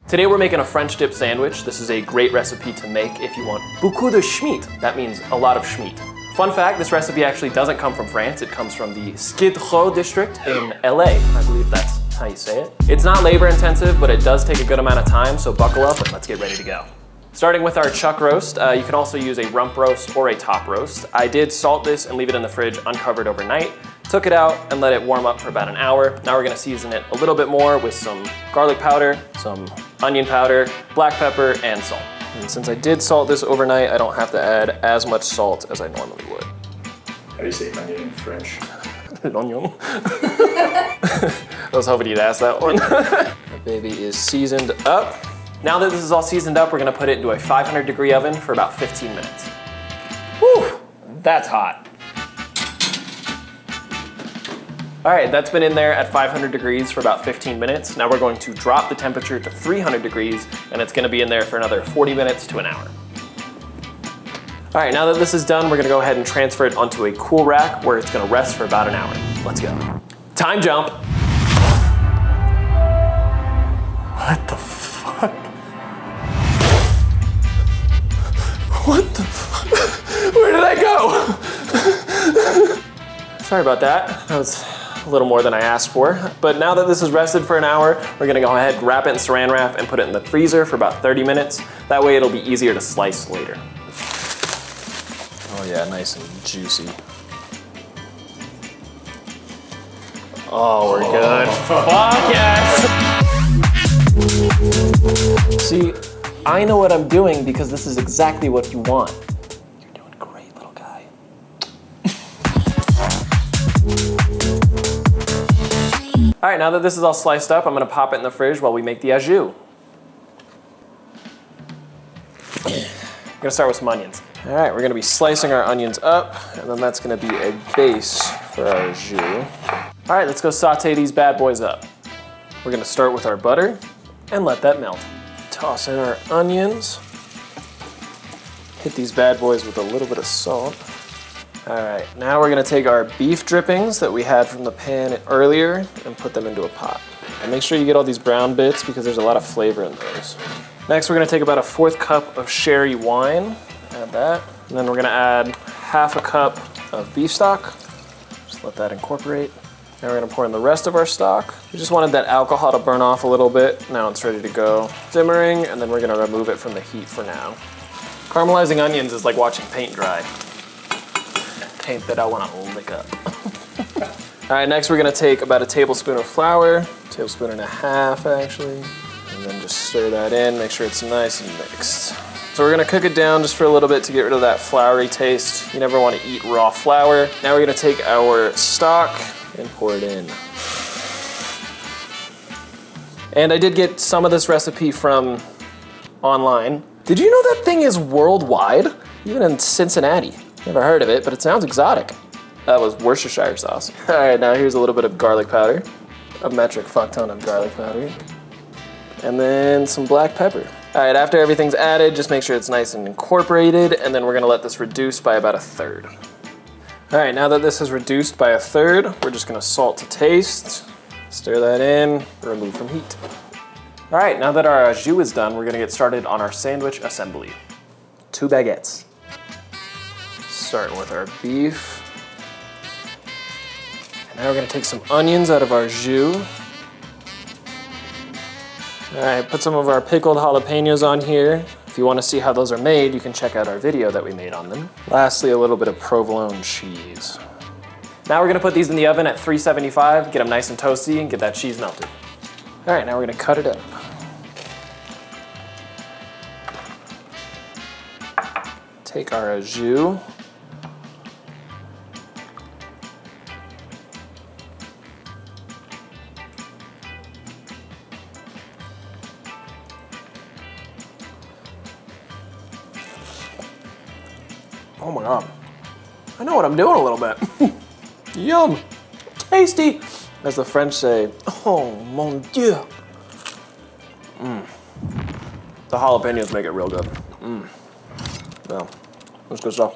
Today we're making a French dip sandwich. This is a great recipe to make if you want beaucoup de schmeat. That means a lot of schmeat. Fun fact, this recipe actually doesn't come from France. It comes from the Skid Row district in LA. I believe that's how you say it. It's not labor intensive, but it does take a good amount of time, so buckle up and let's get ready to go. Starting with our chuck roast, you can also use a rump roast or a top roast. I did salt this and leave it in the fridge uncovered overnight. Took it out and let it warm up for about an hour. Now we're gonna season it a little bit more with some garlic powder, some onion powder, black pepper, and salt. And since I did salt this overnight, I don't have to add as much salt as I normally would. How do you say onion in French? L'oignon. I was hoping you'd ask that one. The baby is seasoned up. Now that this is all seasoned up, we're gonna put it into a 500-degree oven for about 15 minutes. Whew, that's hot. All right, that's been in there at 500 degrees for about 15 minutes. Now we're going to drop the temperature to 300 degrees, and it's gonna be in there for another 40 minutes to an hour. All right, now that this is done, we're gonna go ahead and transfer it onto a cool rack where it's gonna rest for about an hour. Let's go. Time jump. What the fuck? What the fuck? Where did I go? Sorry about that. That was a little more than I asked for. But now that this is rested for an hour, we're gonna go ahead, wrap it in saran wrap and put it in the freezer for about 30 minutes. That way it'll be easier to slice later. Oh yeah, nice and juicy. Oh, we're good. Fuck yes! See, I know what I'm doing because this is exactly what you want. You're doing great, little guy. All right, now that this is all sliced up, I'm gonna pop it in the fridge while we make the au jus. I'm gonna start with some onions. All right, we're gonna be slicing our onions up, and then that's gonna be a base for our au jus. All right, let's go saute these bad boys up. We're gonna start with our butter and let that melt. Toss in our onions. Hit these bad boys with a little bit of salt. All right, now we're gonna take our beef drippings that we had from the pan earlier and put them into a pot. And make sure you get all these brown bits because there's a lot of flavor in those. Next, we're gonna take about a 1/4 cup of sherry wine, add that. And then we're gonna add 1/2 cup of beef stock. Just let that incorporate. Now we're gonna pour in the rest of our stock. We just wanted that alcohol to burn off a little bit. Now it's ready to go. Simmering, and then we're gonna remove it from the heat for now. Caramelizing onions is like watching paint dry. Paint that I wanna lick up. All right, next we're gonna take about 1 tablespoon of flour, 1.5 tablespoons actually, and then just stir that in, make sure it's nice and mixed. So we're gonna cook it down just for a little bit to get rid of that floury taste. You never wanna eat raw flour. Now we're gonna take our stock and pour it in. And I did get some of this recipe from online. Did you know that thing is worldwide? Even in Cincinnati. Never heard of it, but it sounds exotic. That was Worcestershire sauce. All right, now here's a little bit of garlic powder. A metric fuck ton of garlic powder. And then some black pepper. All right, after everything's added, just make sure it's nice and incorporated, and then we're gonna let this reduce by about 1/3. All right, now that this is reduced by 1/3, we're just gonna salt to taste, stir that in, remove from heat. All right, now that our au jus is done, we're gonna get started on our sandwich assembly. 2 baguettes. Starting with our beef. And now we're gonna take some onions out of our au jus. All right, put some of our pickled jalapenos on here. If you want to see how those are made, you can check out our video that we made on them. Lastly, a little bit of provolone cheese. Now we're gonna put these in the oven at 375, get them nice and toasty, and get that cheese melted. All right, now we're gonna cut it up. Take our au jus. Oh my God. I know what I'm doing a little bit. Yum, tasty. As the French say, oh mon Dieu. The jalapenos make it real good. Well, that's good stuff.